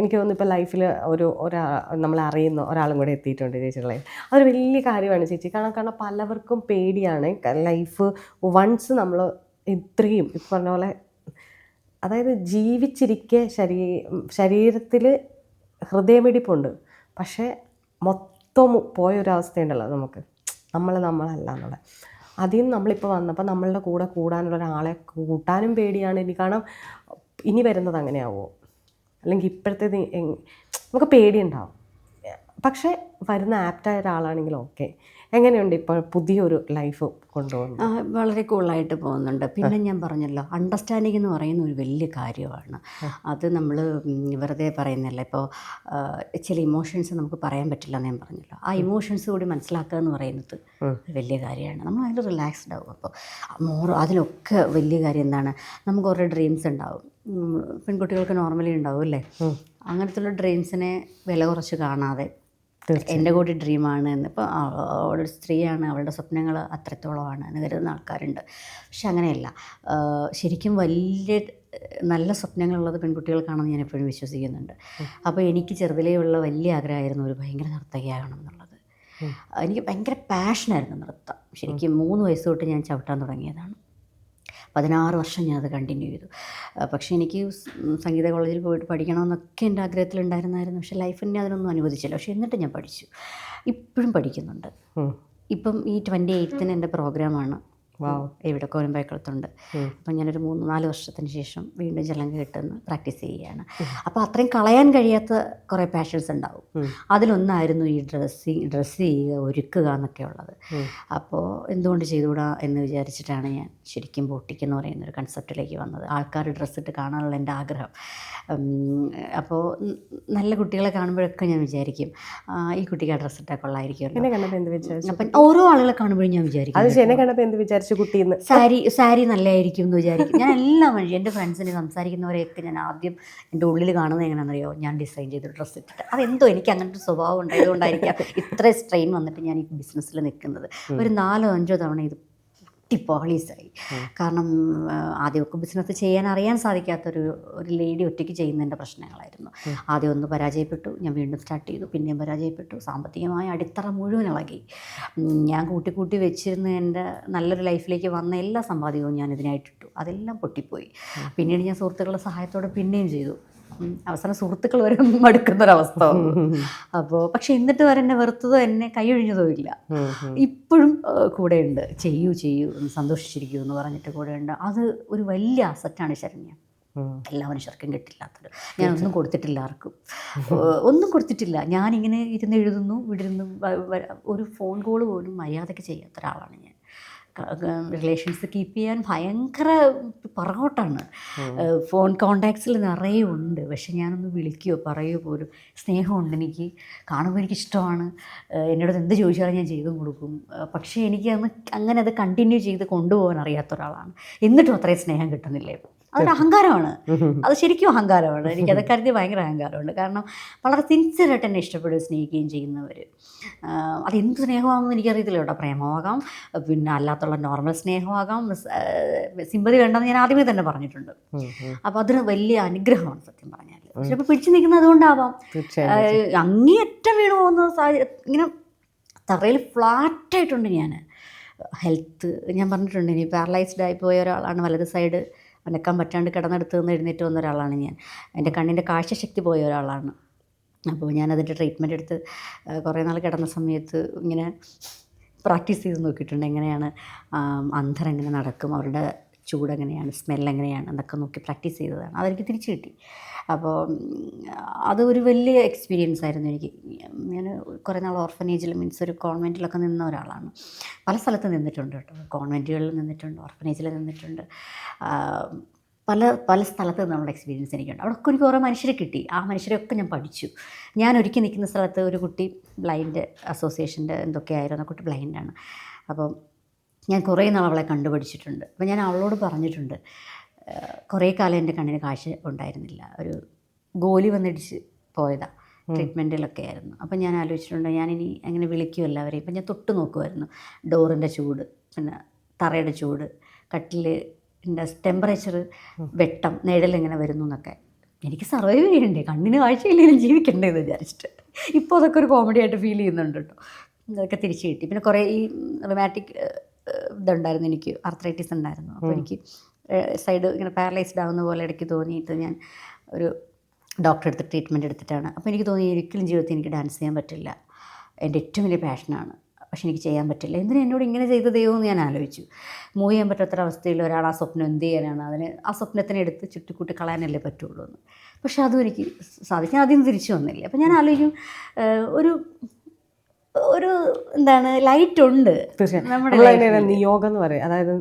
എനിക്ക് തോന്നുന്നു ഇപ്പോൾ ലൈഫിൽ നമ്മളെ അറിയുന്ന ഒരാളും കൂടെ എത്തിയിട്ടുണ്ട് ചേച്ചിയുടെ ലൈഫ്. അതൊരു വലിയ കാര്യമാണ് ചേച്ചി. കാരണം പലവർക്കും പേടിയാണ് ലൈഫ് വൺസ് നമ്മൾ ഇത്രയും ഇപ്പം പറഞ്ഞ പോലെ, അതായത് ജീവിച്ചിരിക്കെ ശരീരത്തിൽ ഹൃദയമിടിപ്പുണ്ട്, പക്ഷേ മൊത്തം പോയൊരവസ്ഥയുണ്ടല്ലോ നമുക്ക്, നമ്മളല്ല എന്നുള്ള. അതിൽ നിന്ന് നമ്മളിപ്പോൾ വന്നപ്പോൾ നമ്മളുടെ കൂടെ കൂടാനുള്ള ഒരാളെ കൂട്ടാനും പേടിയാണ് എനിക്ക്. കാരണം ഇനി വരുന്നത് അങ്ങനെയാവുമോ, അല്ലെങ്കിൽ ഇപ്പോഴത്തേത് നമുക്ക് പേടിയുണ്ടാവും. പക്ഷേ വരുന്ന ആപ്റ്റായ ഒരാളാണെങ്കിൽ ഓക്കെ. എങ്ങനെയുണ്ട് ഇപ്പോൾ പുതിയൊരു ലൈഫ് കൊണ്ടുപോകുന്നത്? വളരെ കൂളായിട്ട് പോകുന്നുണ്ട്. പിന്നെ ഞാൻ പറഞ്ഞല്ലോ, അണ്ടർസ്റ്റാൻഡിങ് എന്ന് പറയുന്ന ഒരു വലിയ കാര്യമാണ്. അത് നമ്മൾ വെറുതെ പറയുന്നില്ല. ഇപ്പോൾ ചില ഇമോഷൻസ് നമുക്ക് പറയാൻ പറ്റില്ല എന്ന് ഞാൻ പറഞ്ഞല്ലോ, ആ ഇമോഷൻസ് കൂടി മനസ്സിലാക്കുക എന്ന് പറയുന്നത് വലിയ കാര്യമാണ്. നമ്മൾ അതിൽ റിലാക്സ്ഡ് ആവും. അപ്പോൾ അതിലൊക്കെ വലിയ കാര്യം എന്താണ്, നമുക്ക് കുറേ ഡ്രീംസ് ഉണ്ടാവും. പെൺകുട്ടികൾക്ക് നോർമലി ഉണ്ടാവും അല്ലേ? അങ്ങനത്തുള്ള ഡ്രീംസിനെ വില കുറച്ച് കാണാതെ എൻ്റെ കൂടി ഡ്രീമാണ് എന്ന്, ഇപ്പോൾ അവളൊരു സ്ത്രീയാണ്, അവളുടെ സ്വപ്നങ്ങൾ അത്രത്തോളമാണ് എന്ന് കരുതുന്ന ആൾക്കാരുണ്ട്. പക്ഷെ അങ്ങനെയല്ല. ശരിക്കും വലിയ നല്ല സ്വപ്നങ്ങളുള്ളത് പെൺകുട്ടികൾക്കാണെന്ന് ഞാൻ എപ്പോഴും വിശ്വസിക്കുന്നുണ്ട്. അപ്പോൾ എനിക്ക് ചെറുതിലേ ഉള്ള വലിയ ആഗ്രഹമായിരുന്നു ഒരു ഭയങ്കര നർത്തകിയാകണം എന്നുള്ളത്. എനിക്ക് ഭയങ്കര പാഷനായിരുന്നു നൃത്തം. ശരിക്കും 3 വയസ്സ് തൊട്ട് ഞാൻ ചവിട്ടാൻ തുടങ്ങിയതാണ്. 16 വർഷം ഞാനത് കണ്ടിന്യൂ ചെയ്തു. പക്ഷേ എനിക്ക് സംഗീത കോളേജിൽ പോയിട്ട് പഠിക്കണമെന്നൊക്കെ എൻ്റെ ആഗ്രഹത്തിലുണ്ടായിരുന്നായിരുന്നു. പക്ഷേ ലൈഫ് എന്നെ അതിനൊന്നും അനുവദിച്ചില്ല. പക്ഷേ എന്നിട്ട് ഞാൻ പഠിച്ചു, ഇപ്പോഴും പഠിക്കുന്നുണ്ട്. ഇപ്പം ഈ 28-ന് എൻ്റെ പ്രോഗ്രാമാണ് ഇവിടെ കോരമ്പായക്കുളത്തുണ്ട്. അപ്പം ഞാനൊരു 3-4 വർഷത്തിന് ശേഷം വീണ്ടും ചലങ്ക കെട്ടുന്ന പ്രാക്ടീസ് ചെയ്യുകയാണ്. അപ്പോൾ അത്രയും കളയാൻ കഴിയാത്ത കുറേ പാഷൻസ് ഉണ്ടാവും. അതിലൊന്നായിരുന്നു ഈ ഡ്രസ്സ് ചെയ്യുക, ഒരുക്കുക എന്നൊക്കെ ഉള്ളത്. അപ്പോൾ എന്തുകൊണ്ട് ചെയ്തുകൂടാ എന്ന് വിചാരിച്ചിട്ടാണ് ഞാൻ ശരിക്കും ബോട്ടിക് എന്ന് പറയുന്നൊരു കൺസെപ്റ്റിലേക്ക് വന്നത്. ആൾക്കാർ ഡ്രസ്സിട്ട് കാണാനുള്ള എൻ്റെ ആഗ്രഹം. അപ്പോൾ നല്ല കുട്ടികളെ കാണുമ്പോഴൊക്കെ ഞാൻ വിചാരിക്കും, ഈ കുട്ടിക്ക് ആ ഡ്രസ്സിട്ടാൽ കൊള്ളായിരിക്കുമല്ലോ. അപ്പം ഓരോ ആളുകളെ കാണുമ്പോഴും ഞാൻ വിചാരിക്കും സാരി നല്ലതായിരിക്കും എന്ന് വിചാരിക്കും. ഞാൻ എല്ലാ മനുഷ്യരും എൻ്റെ ഫ്രണ്ട്സിനെ സംസാരിക്കുന്നവരെയൊക്കെ ഞാൻ ആദ്യം എൻ്റെ ഉള്ളിൽ കാണുന്നത് എങ്ങനെയാണെന്നറിയോ, ഞാൻ ഡിസൈൻ ചെയ്ത ഡ്രസ്സ് ഇട്ടിട്ട്. അതെന്തോ എനിക്ക് അങ്ങനത്തെ സ്വഭാവം ഉണ്ടായതുകൊണ്ടായിരിക്കാം ഇത്ര സ്ട്രെയിൻ വന്നിട്ട് ഞാൻ ഈ ബിസിനസ്സിൽ നിൽക്കുന്നത്. ഒരു 4-5 തവണ ഇത് പാളീസായി. കാരണം ആദ്യമൊക്കെ ബിസിനസ് ചെയ്യാൻ അറിയാൻ സാധിക്കാത്തൊരു ലേഡി ഒറ്റയ്ക്ക് ചെയ്യുന്നതിൻ്റെ പ്രശ്നങ്ങളായിരുന്നു. ആദ്യം ഒന്ന് പരാജയപ്പെട്ടു, ഞാൻ വീണ്ടും സ്റ്റാർട്ട് ചെയ്തു, പിന്നെയും പരാജയപ്പെട്ടു. സാമ്പത്തികമായ അടിത്തറ മുഴുവൻ ഇളകി. ഞാൻ കൂട്ടി വെച്ചിരുന്ന എൻ്റെ നല്ലൊരു ലൈഫിലേക്ക് വന്ന എല്ലാ സമ്പാദ്യവും ഞാൻ ഇതിനായിട്ടിട്ടു. അതെല്ലാം പൊട്ടിപ്പോയി. പിന്നീട് ഞാൻ സുഹൃത്തുക്കളുടെ സഹായത്തോടെ പിന്നെയും ചെയ്തു. അവസാനം സുഹൃത്തുക്കൾ വരെ മടുക്കുന്നൊരവസ്ഥ. അപ്പോൾ പക്ഷെ എന്നിട്ട് വരെ എന്നെ വെറുത്തതോ എന്നെ കൈയൊഴിഞ്ഞതോ ഇല്ല. ഇപ്പോഴും കൂടെയുണ്ട്. ചെയ്യൂ സന്തോഷിച്ചിരിക്കൂ എന്ന് പറഞ്ഞിട്ട് കൂടെയുണ്ട്. അത് ഒരു വലിയ അസറ്റാണ് ശരണ്യ. എല്ലാ മനുഷ്യർക്കും കിട്ടില്ലാത്തത്. ഞാനൊന്നും കൊടുത്തിട്ടില്ല, ആർക്കും ഒന്നും കൊടുത്തിട്ടില്ല. ഞാനിങ്ങനെ ഇരുന്ന് എഴുതുന്നു, വിടിരുന്നു. ഒരു ഫോൺ കോൾ പോലും മര്യാദയ്ക്ക് ചെയ്യാത്ത ഒരാളാണ് ഞാൻ. റിലേഷൻസ് കീപ്പ് ചെയ്യാൻ ഭയങ്കര പുറകോട്ടാണ്. ഫോൺ കോണ്ടാക്ട്സിൽ നിറയെ ഉണ്ട്, പക്ഷെ ഞാനൊന്ന് വിളിക്കുകയോ പറയുകയോ പോലും. സ്നേഹമുണ്ട് എനിക്ക്, കാണുമ്പോൾ എനിക്കിഷ്ടമാണ്. എന്നോട് എന്ത് ചോദിച്ചാലും ഞാൻ ചെയ്തും കൊടുക്കും. പക്ഷേ എനിക്ക് അങ്ങനെ അത് കണ്ടിന്യൂ ചെയ്ത് കൊണ്ടുപോകാൻ അറിയാത്ത ഒരാളാണ്. എന്നിട്ടും അത്രയും സ്നേഹം കിട്ടുന്നില്ലേ? അതൊരു അഹങ്കാരമാണ്. അത് ശരിക്കും അഹങ്കാരമാണ്. എനിക്കത് കരുതി ഭയങ്കര അഹങ്കാരമുണ്ട്. കാരണം വളരെ സിൻസിയറായിട്ട് എന്നെ ഇഷ്ടപ്പെടുകയും സ്നേഹിക്കുകയും ചെയ്യുന്നവർ. അതെന്ത് സ്നേഹമാണെന്ന് എനിക്കറിയത്തില്ല കേട്ടോ. പ്രേമമാകാം, പിന്നെ അല്ലാത്തുള്ള നോർമൽ സ്നേഹമാകാം. സിമ്പതി വേണ്ടെന്ന് ഞാൻ ആദ്യമേ തന്നെ പറഞ്ഞിട്ടുണ്ട്. അപ്പോൾ അതൊരു വലിയ അനുഗ്രഹമാണ് സത്യം പറഞ്ഞാൽ. ചിലപ്പോൾ പിടിച്ചു നിൽക്കുന്നത് അതുകൊണ്ടാവാം. അങ്ങേയറ്റം വീണ് പോകുന്ന ഇങ്ങനെ തറയിൽ ഫ്ലാറ്റായിട്ടുണ്ട് ഞാൻ. ഹെൽത്ത് ഞാൻ പറഞ്ഞിട്ടുണ്ട്, ഇനി പാരലൈസ്ഡ് ആയി പോയ ഒരാളാണ്. വലത് സൈഡ് അനക്കാൻ പറ്റാണ്ട് കിടന്നെടുത്ത് നിന്ന് എഴുന്നേറ്റ് വന്ന ഒരാളാണ് ഞാൻ. എൻ്റെ കണ്ണിൻ്റെ കാഴ്ചശക്തി പോയ ഒരാളാണ്. അപ്പോൾ ഞാനതിൻ്റെ ട്രീറ്റ്മെൻറ്റ് എടുത്ത് കുറേ നാൾ കിടന്ന സമയത്ത് ഇങ്ങനെ പ്രാക്ടീസ് ചെയ്ത് നോക്കിയിട്ടുണ്ട്. എങ്ങനെയാണ് അന്ധർ എങ്ങനെ നടക്കും, അവരുടെ ചൂടെങ്ങനെയാണ്, സ്മെല്ലെങ്ങനെയാണ് എന്നൊക്കെ നോക്കി പ്രാക്ടീസ് ചെയ്തതാണ്. അതെനിക്ക് തിരിച്ചു കിട്ടി. അപ്പോൾ അത് ഒരു വലിയ എക്സ്പീരിയൻസ് ആയിരുന്നു എനിക്ക്. ഞാൻ കുറേ നാൾ ഓർഫനേജിൽ, മീൻസ് ഒരു കോൺവെൻറ്റിലൊക്കെ നിന്ന ഒരാളാണ്. പല സ്ഥലത്ത് നിന്നിട്ടുണ്ട് കേട്ടോ. കോൺവെൻറ്റുകളിൽ നിന്നിട്ടുണ്ട്, ഓർഫനേജിൽ നിന്നിട്ടുണ്ട്, പല സ്ഥലത്ത് നമ്മുടെ എക്സ്പീരിയൻസ് എനിക്കുണ്ട്. അവിടെയൊക്കെ എനിക്ക് ഓരോ മനുഷ്യരെ കിട്ടി. ആ മനുഷ്യരെയൊക്കെ ഞാൻ പഠിച്ചു. ഞാൻ ഒരുക്കി നിൽക്കുന്ന സ്ഥലത്ത് ഒരു കുട്ടി ബ്ലൈൻഡ് അസോസിയേഷൻ്റെ എന്തൊക്കെയായിരുന്നു, ആ കുട്ടി ബ്ലൈൻഡാണ്. അപ്പം ഞാൻ കുറേ നാൾ അവളെ കണ്ടുപഠിച്ചിട്ടുണ്ട്. അപ്പോൾ ഞാൻ അവളോട് പറഞ്ഞിട്ടുണ്ട്, കുറേ കാലം എൻ്റെ കണ്ണിന് കാഴ്ച ഉണ്ടായിരുന്നില്ല. ഒരു ഗോലി വന്നിടിച്ച് പോയതാണ്, ട്രീറ്റ്മെൻറ്റിലൊക്കെ ആയിരുന്നു. അപ്പം ഞാൻ ആലോചിച്ചിട്ടുണ്ട്, ഞാനിനി അങ്ങനെ വിളിക്കും എല്ലാവരെയും. ഇപ്പം ഞാൻ തൊട്ട് നോക്കുമായിരുന്നു ഡോറിൻ്റെ ചൂട്, പിന്നെ തറയുടെ ചൂട്, കട്ടിലിൻ്റെ ടെമ്പറേച്ചർ, വെട്ടം, നിഴലെങ്ങനെ വരുന്നു എന്നൊക്കെ. എനിക്ക് സർവൈവ് ചെയ്യണ്ടേ, കണ്ണിന് കാഴ്ചയില്ലെങ്കിലും ജീവിക്കണ്ടേ എന്ന് വിചാരിച്ചിട്ട്. ഇപ്പോൾ അതൊക്കെ ഒരു കോമഡി ആയിട്ട് ഫീൽ ചെയ്യുന്നുണ്ട് കേട്ടോ. അതൊക്കെ തിരിച്ച് കിട്ടി. പിന്നെ കുറേ ഈ റൊമാറ്റിക് ഇതുണ്ടായിരുന്നു, എനിക്ക് ആർത്രൈറ്റിസ് ഉണ്ടായിരുന്നു. അപ്പോൾ എനിക്ക് സൈഡ് ഇങ്ങനെ പാരലൈസ്ഡ് ആവുന്ന പോലെ ഇടയ്ക്ക് തോന്നിയിട്ട് ഞാൻ ഒരു ഡോക്ടറെ അടുത്ത് ട്രീറ്റ്മെൻറ്റ് എടുത്തിട്ടാണ്. അപ്പോൾ എനിക്ക് തോന്നി ഒരിക്കലും ജീവിതത്തിൽ എനിക്ക് ഡാൻസ് ചെയ്യാൻ പറ്റില്ല, എൻ്റെ ഏറ്റവും വലിയ പാഷനാണ്, പക്ഷെ എനിക്ക് ചെയ്യാൻ പറ്റില്ല. എന്തിനാ എന്നോട് ഇങ്ങനെ ചെയ്ത ദൈവമെന്ന് ഞാൻ ആലോചിച്ചു. മൂവ് ചെയ്യാൻ പറ്റാത്തൊരവസ്ഥയിൽ ഒരാൾ ആ സ്വപ്നം എന്ത് ചെയ്യാനാണ്, അതിന് ആ സ്വപ്നത്തിനെ എടുത്ത് ചുറ്റിക്കൂട്ടി കളയാനല്ലേ പറ്റുള്ളൂ എന്ന്. പക്ഷെ അതും എനിക്ക് സാധിക്കും. അതിൽ നിന്ന് തിരിച്ചു വന്നില്ല. അപ്പോൾ ഞാൻ ആലോചിക്കും, ഒരു എന്താണ് ലൈറ്റ് ഉണ്ട് നമ്മുടെ നിയോഗം എന്ന് പറയും. അതായത്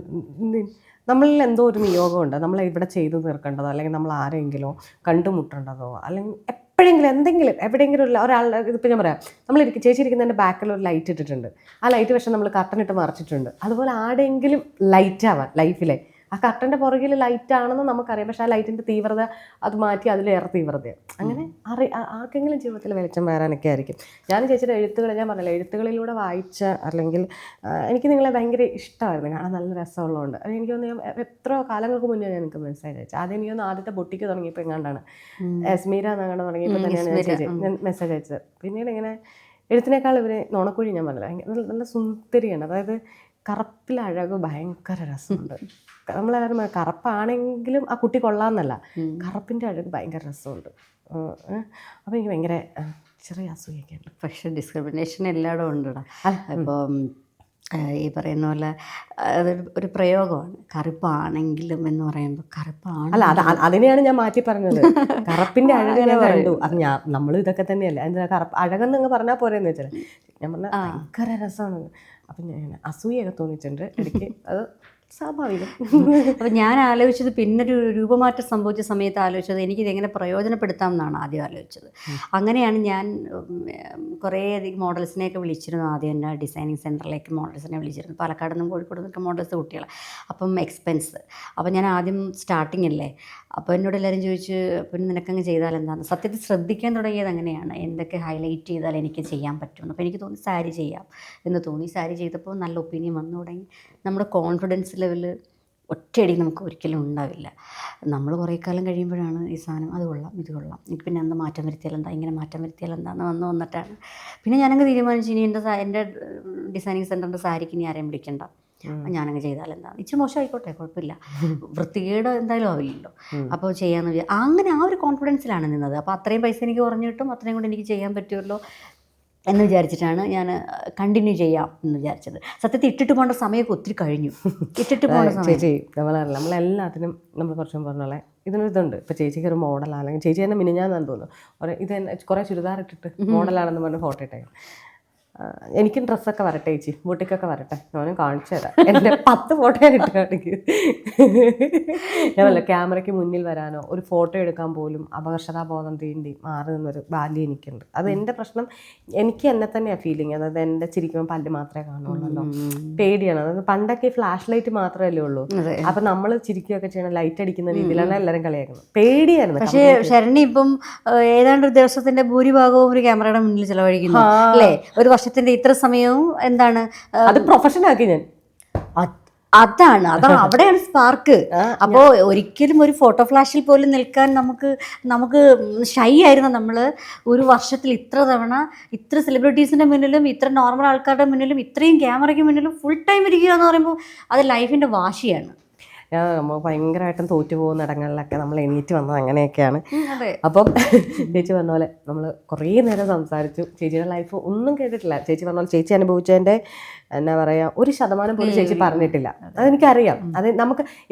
നമ്മളിൽ എന്തോ ഒരു നിയോഗമുണ്ട്, നമ്മൾ ഇവിടെ ചെയ്തു തീർക്കേണ്ടതോ, അല്ലെങ്കിൽ നമ്മൾ ആരെങ്കിലോ കണ്ടുമുട്ടേണ്ടതോ, അല്ലെങ്കിൽ എപ്പോഴെങ്കിലും എന്തെങ്കിലും എവിടെയെങ്കിലും ഒരാളുടെ ഇതിപ്പോൾ ഞാൻ പറയാം, നമ്മളിരിക്കും ചേച്ചിരിക്കുന്നതിൻ്റെ ബാക്കിൽ ഒരു ലൈറ്റ് ഇട്ടിട്ടുണ്ട്. ആ ലൈറ്റ് പക്ഷേ നമ്മൾ കർട്ടനിട്ട് മറച്ചിട്ടുണ്ട്. അതുപോലെ ആടെങ്കിലും ലൈറ്റ് ആവാൻ ലൈഫിലെ ആ കർട്ടൻ്റെ പുറകിൽ ലൈറ്റ് ആണെന്ന് നമുക്കറിയാം. പക്ഷേ ആ ലൈറ്റിൻ്റെ തീവ്രത അത് മാറ്റി അതിലേറെ തീവ്രതയാണ്. അങ്ങനെ ആർക്കെങ്കിലും ജീവിതത്തിൽ വെളിച്ചം വരാനൊക്കെ ആയിരിക്കും. ഞാൻ ചേച്ചിയുടെ എഴുത്തുകൾ, ഞാൻ പറഞ്ഞില്ല, എഴുത്തുകളിലൂടെ വായിച്ച, അല്ലെങ്കിൽ എനിക്ക് നിങ്ങളെ ഭയങ്കര ഇഷ്ടമായിരുന്നു, കാണാൻ നല്ല രസമുള്ളതുകൊണ്ട്. അത് എനിക്ക് തോന്നുന്നു എത്രയോ കാലങ്ങൾക്ക് മുന്നേ ഞാൻ എനിക്ക് മെസ്സേജ് അയച്ചു. ആദ്യം എനിക്ക് തോന്നുന്നു ആദ്യത്തെ ബൊട്ടിക്ക് തുടങ്ങിയപ്പോൾ എങ്ങാണ്ടാണ്, എസ്മീര എന്നങ്ങാണ്ട് തുടങ്ങിയപ്പോൾ തന്നെയാണ് ഞാൻ മെസ്സേജ് അയച്ചത്. പിന്നീട് ഇങ്ങനെ എഴുത്തിനേക്കാൾ ഇവർ നോണക്കുഴി, ഞാൻ പറഞ്ഞില്ല, നല്ല സുന്ദരിയാണ്. അതായത് കറുപ്പിൽ അഴക് ഭയങ്കര രസമുണ്ട്. നമ്മളെല്ലാവരും കറുപ്പാണെങ്കിലും ആ കുട്ടി കൊള്ളാമെന്നല്ല, കറുപ്പിൻ്റെ അഴക് ഭയങ്കര രസമുണ്ട്. അപ്പോൾ എനിക്ക് ഭയങ്കര ചെറിയ അസൂയൊക്കെ ഉണ്ട്. പക്ഷേ ഡിസ്ക്രിമിനേഷൻ എല്ലായിടും ഉണ്ടടാ. ഇപ്പോൾ ഈ പറയുന്ന പോലെ അതൊരു പ്രയോഗമാണ്, കറുപ്പാണെങ്കിലും എന്ന് പറയുമ്പോൾ കറുപ്പാണ്. അല്ല, അതിനെയാണ് ഞാൻ മാറ്റി പറഞ്ഞത്. കറുപ്പിൻ്റെ അഴക് ഞാൻ കണ്ടു. അത് നമ്മൾ ഇതൊക്കെ തന്നെയല്ല, എന്താ കറുപ്പ് അഴകെന്നങ്ങ് പറഞ്ഞാൽ പോരെന്ന് വെച്ചാൽ ഞാൻ പറഞ്ഞ ഭയങ്കര രസമാണ്. അപ്പം ഞാൻ അസൂയൊക്കെ തോന്നിയിട്ടുണ്ട് ഇടയ്ക്ക്. അത് സ്വാഭാവികം. അപ്പോൾ ഞാൻ ആലോചിച്ചത്, പിന്നൊരു രൂപമാറ്റം സംഭവിച്ച സമയത്ത് ആലോചിച്ചത് എനിക്കിതെങ്ങനെ പ്രയോജനപ്പെടുത്താം എന്നാണ് ആദ്യം ആലോചിച്ചത്. അങ്ങനെയാണ് ഞാൻ കുറേയധികം മോഡൽസിനെയൊക്കെ വിളിച്ചിരുന്നു. ആദ്യം എൻ്റെ ഡിസൈനിങ് സെൻറ്ററിലേക്ക് മോഡൽസിനെ വിളിച്ചിരുന്നു. പാലക്കാട് നിന്നും കോഴിക്കോട് നിന്നൊക്കെ മോഡൽസ് കുട്ടികളെ. അപ്പം എക്സ്പെൻസ്. അപ്പം ഞാൻ ആദ്യം സ്റ്റാർട്ടിങ് അല്ലേ, അപ്പോൾ എന്നോട് എല്ലാവരും ചോദിച്ചു, പിന്നെ നിനക്കങ്ങ് ചെയ്താൽ എന്താണെന്ന്. സത്യത്തിൽ ശ്രദ്ധിക്കാൻ തുടങ്ങിയത് അങ്ങനെയാണ്, എന്തൊക്കെ ഹൈലൈറ്റ് ചെയ്താൽ എനിക്ക് ചെയ്യാൻ പറ്റുമെന്ന്. അപ്പോൾ എനിക്ക് തോന്നി സാരി ചെയ്യാം എന്ന് തോന്നി. സാരി ചെയ്തപ്പോൾ നല്ല ഒപ്പീനിയൻ വന്നു തുടങ്ങി. നമ്മുടെ കോൺഫിഡൻസ് ലെവൽ ഒറ്റയടി നമുക്ക് ഒരിക്കലും ഉണ്ടാവില്ല. നമ്മൾ കുറേ കാലം കഴിയുമ്പോഴാണ് ഈ സാധനം അത് കൊള്ളാം, ഇത് കൊള്ളാം, എനിക്ക് പിന്നെ എന്താ മാറ്റം വരുത്തിയാൽ എന്താ, ഇങ്ങനെ മാറ്റം വരുത്തിയാൽ എന്താന്ന് വന്നിട്ടാണ് പിന്നെ ഞാനങ്ങ് തീരുമാനിച്ചു, ഇനി എൻ്റെ ഡിസൈനിങ് സെൻറ്ററിൻ്റെ സാരിക്ക് ഇനി ആരെയും വിളിക്കണ്ട, ഞാനങ്ങ് ചെയ്താൽ എന്താ, ഇച്ചിരി മോശമായിക്കോട്ടെ, കുഴപ്പമില്ല, വൃത്തികേട് എന്തായാലും ആവില്ലല്ലോ, അപ്പോൾ ചെയ്യാമെന്ന് വിചാരിച്ചു. അങ്ങനെ ആ ഒരു കോൺഫിഡൻസിലാണ് നിന്നത്. അപ്പോൾ അത്രയും പൈസ എനിക്ക് കുറഞ്ഞു കിട്ടും, അത്രയും കൊണ്ട് എനിക്ക് ചെയ്യാൻ പറ്റുമല്ലോ എന്ന് വിചാരിച്ചിട്ടാണ് ഞാൻ കണ്ടിന്യൂ ചെയ്യാം എന്ന് വിചാരിച്ചത്. സത്യത്തിൽ ഇട്ടിട്ട് പോകേണ്ട സമയമൊക്കെ ഒത്തിരി കഴിഞ്ഞു. ഇട്ടിട്ട് പോകേണ്ട സമയം ചേച്ചി നമ്മളെല്ലാത്തിനും നമ്മൾ കുറച്ചും പറഞ്ഞോളെ ഇതിനൊരിതുണ്ട്. ഇപ്പോൾ ചേച്ചിക്ക് ഒരു മോഡലാണ്, അല്ലെങ്കിൽ ചേച്ചി തന്നെ മിനിഞ്ഞാന്ന് തോന്നുന്നു ഇത് കുറേ ചുരിദാർ ഇട്ടിട്ട് മോഡലാണെന്ന് പറഞ്ഞ് ഫോട്ടോ ഇട്ടേ. എനിക്കും ഡ്രസ്സൊക്കെ വരട്ടെ ചേച്ചി, ബൂട്ടിക്കൊക്കെ വരട്ടെ, ഞാനും കാണിച്ചു തരാം. എൻ്റെ 10 ഫോട്ടോ ഞാൻ ഇട്ട് കാണിക്കും. ഞാനല്ല ക്യാമറയ്ക്ക് മുന്നിൽ വരാനോ ഒരു ഫോട്ടോ എടുക്കാൻ പോലും അപകർഷതാബോധം തീണ്ടി മാറി നിന്നൊരു ബാല്യം എനിക്കുണ്ട്. അത് എൻ്റെ പ്രശ്നം. എനിക്ക് എന്നെ തന്നെയാണ് ഫീലിങ്. അതായത് എൻ്റെ ചിരിക്കുമ്പോൾ പല്ല് മാത്രമേ കാണുള്ളൂ, പേടിയാണ്. അതായത് പണ്ടൊക്കെ ഫ്ലാഷ് ലൈറ്റ് മാത്രമല്ലേ ഉള്ളൂ, അപ്പം നമ്മൾ ചിരിക്കുകയൊക്കെ ചെയ്യണം ലൈറ്റ് അടിക്കുന്ന രീതിയിലാണ് എല്ലാവരും കളിയാക്കുന്നത്. പേടിയായിരുന്നു. പക്ഷേ ശരണി ഇപ്പം ഏതാണ്ട് ഒരു ദിവസത്തിന്റെ ഭൂരിഭാഗവും ഒരു ക്യാമറയുടെ മുന്നിൽ ചിലവഴിക്കുന്നു അല്ലേ? ഒരു വർഷത്തിന്റെ ഇത്ര സമയവും എന്താണ് അത് പ്രൊഫഷനാക്കി ഞാൻ. അതാണ് അവിടെയാണ് സ്പാർക്ക്. അപ്പോൾ ഒരിക്കലും ഒരു ഫോട്ടോ ഫ്ലാഷിൽ പോലും നിൽക്കാൻ നമുക്ക് ഷൈ ആയിരുന്ന നമ്മൾ ഒരു വർഷത്തിൽ ഇത്ര തവണ ഇത്ര സെലിബ്രിറ്റീസിൻ്റെ മുന്നിലും ഇത്ര നോർമൽ ആൾക്കാരുടെ മുന്നിലും ഇത്രയും ക്യാമറയ്ക്ക് മുന്നിലും ഫുൾ ടൈം ഇരിക്കുക എന്ന് പറയുമ്പോൾ അത് ലൈഫിൻ്റെ വാശിയാണ്. നമ്മൾ ഭയങ്കരമായിട്ടും തോറ്റു പോകുന്ന ഇടങ്ങളിലൊക്കെ നമ്മൾ എണീറ്റ് വന്നത് അങ്ങനെയൊക്കെയാണ്. അതെ. അപ്പം ചേച്ചി പറഞ്ഞ പോലെ നമ്മൾ കുറേ നേരം സംസാരിച്ചു. ചേച്ചിയുടെ ലൈഫ് ഒന്നും കേട്ടിട്ടില്ല. ചേച്ചി പറഞ്ഞ പോലെ ചേച്ചി അനുഭവിച്ചതിൻ്റെ എന്നാ പറയുക 1% പോലും ചേച്ചി പറഞ്ഞിട്ടില്ല. അതെനിക്കറിയാം.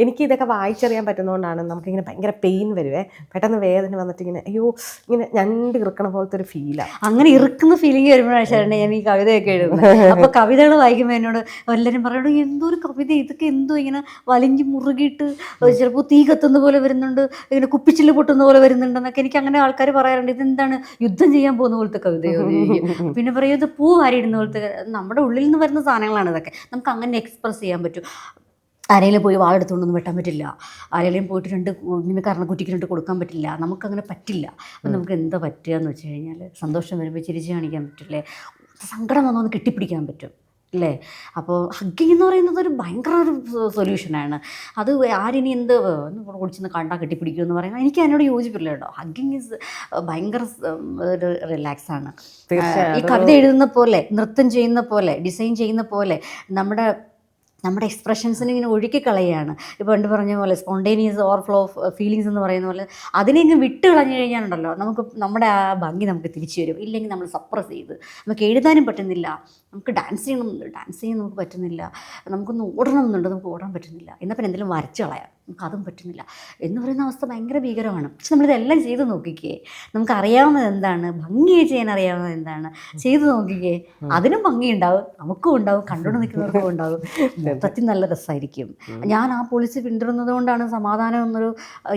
എനിക്ക് ഇതൊക്കെ വായിച്ചറിയാൻ പറ്റുന്നതുകൊണ്ടാണ് നമുക്കിങ്ങനെ ഭയങ്കര പെയിൻ വരുവേ, പെട്ടെന്ന് വേദന വന്നിട്ട് ഇങ്ങനെ അയ്യോ ഇങ്ങനെ ഞണ്ട് ഇറുക്കണ പോലത്തെ ഒരു ഫീലാണ്. അങ്ങനെ ഇറുക്കുന്ന ഫീലിംഗ് വരുമ്പോഴാണ് ചേട്ടൻ ഞാൻ ഈ കവിതയൊക്കെ എഴുതുന്നത്. അപ്പോൾ കവിതകൾ വായിക്കുമ്പോൾ എന്നോട് എല്ലാവരും പറയണോ എന്തോ ഒരു കവിത, ഇതൊക്കെ എന്തോ ഇങ്ങനെ വലിഞ്ഞ് മുറുകിയിട്ട് ചിലപ്പോൾ തീ കത്തുന്ന പോലെ വരുന്നുണ്ട്, ഇങ്ങനെ കുപ്പിച്ചില് പൊട്ടുന്ന പോലെ വരുന്നുണ്ടെന്നൊക്കെ എനിക്ക് അങ്ങനെ ആൾക്കാർ പറയാറുണ്ട്. ഇതെന്താണ് യുദ്ധം ചെയ്യാൻ പോകുന്ന പോലത്തെ കവിതയോ? പിന്നെ പറയും ഇത് പൂ വാരിയിടുന്ന പോലത്തെ. നമ്മുടെ ഉള്ളിൽ നിന്ന് വരുന്ന സാധനങ്ങളാണ് ഇതൊക്കെ. നമുക്ക് അങ്ങനെ എക്സ്പ്രസ് ചെയ്യാൻ പറ്റും. ആരെങ്കിലും പോയി വാളെടുത്തുകൊണ്ടൊന്നും വെട്ടാൻ പറ്റില്ല. ആരെങ്കിലും പോയിട്ട് ഇങ്ങനെ കരണക്കുറ്റിക്ക് 2 കൊടുക്കാൻ പറ്റില്ല. നമുക്കങ്ങനെ പറ്റില്ല. അപ്പം നമുക്ക് എന്താ പറ്റുക എന്ന് വെച്ച് കഴിഞ്ഞാൽ സന്തോഷം വരുമ്പോൾ ചിരിച്ച് കാണിക്കാൻ പറ്റില്ലേ, സങ്കടം വന്നൊന്ന് കെട്ടിപ്പിടിക്കാൻ പറ്റും അല്ലേ. അപ്പോൾ ഹഗ്ഗിങ് എന്ന് പറയുന്നത് ഒരു ഭയങ്കര ഒരു സൊല്യൂഷനാണ്. അത് ആരിനി എന്ത് കുടിച്ചെന്ന് കണ്ടാൽ കെട്ടിപ്പിടിക്കുമെന്ന് പറയുന്നത് എനിക്ക് അതിനോട് യോജിപ്പില്ല കേട്ടോ. ഹഗ്ഗിങ് ഈസ് ഭയങ്കര ഒരു റിലാക്സാണ്. ഈ കവിത എഴുതുന്ന പോലെ, നൃത്തം ചെയ്യുന്ന പോലെ, ഡിസൈൻ ചെയ്യുന്ന പോലെ നമ്മുടെ എക്സ്പ്രഷൻസിനെ ഇങ്ങനെ ഒഴുക്കിക്കളയാണ്. ഇപ്പോൾ പണ്ട് പറഞ്ഞ പോലെ സ്പോണ്ടേനിയസ് ഓവർഫ്ലോ ഓഫ് ഫീലിങ്സ് എന്ന് പറയുന്ന പോലെ അതിനെ ഇങ്ങ് വിട്ട് കളഞ്ഞു കഴിഞ്ഞാലുണ്ടല്ലോ നമ്മുടെ ആ ഭംഗി നമുക്ക് തിരിച്ചു വരും. ഇല്ലെങ്കിൽ നമ്മൾ സപ്രസ് ചെയ്ത് നമുക്ക് എഴുതാനും പറ്റുന്നില്ല, നമുക്ക് ഡാൻസ് ചെയ്യാൻ നമുക്ക് പറ്റുന്നില്ല, നമുക്കൊന്ന് ഓടണമെന്നുണ്ട്, നമുക്ക് ഓടാൻ പറ്റുന്നില്ല. എന്നാൽ പിന്നെ എന്തെങ്കിലും വരച്ച് കളയാം, നമുക്ക് അതും പറ്റുന്നില്ല എന്ന് പറയുന്ന അവസ്ഥ ഭയങ്കര ഭീകരമാണ്. പക്ഷെ നമ്മളിതെല്ലാം ചെയ്ത് നോക്കിക്കേ, നമുക്കറിയാവുന്നത് എന്താണ്, ഭംഗിയായി ചെയ്യാൻ അറിയാവുന്നത് എന്താണ്, ചെയ്ത് നോക്കിക്കേ, അതിനും ഭംഗിയുണ്ടാവും, നമുക്കും ഉണ്ടാവും, കണ്ടുകൊണ്ട് നിൽക്കുന്നവർക്കും ഉണ്ടാവും. മൊത്തത്തിൽ നല്ല രസമായിരിക്കും. ഞാൻ ആ പോളിസി പിന്തുടരുന്നത് കൊണ്ടാണ് സമാധാനം എന്നൊരു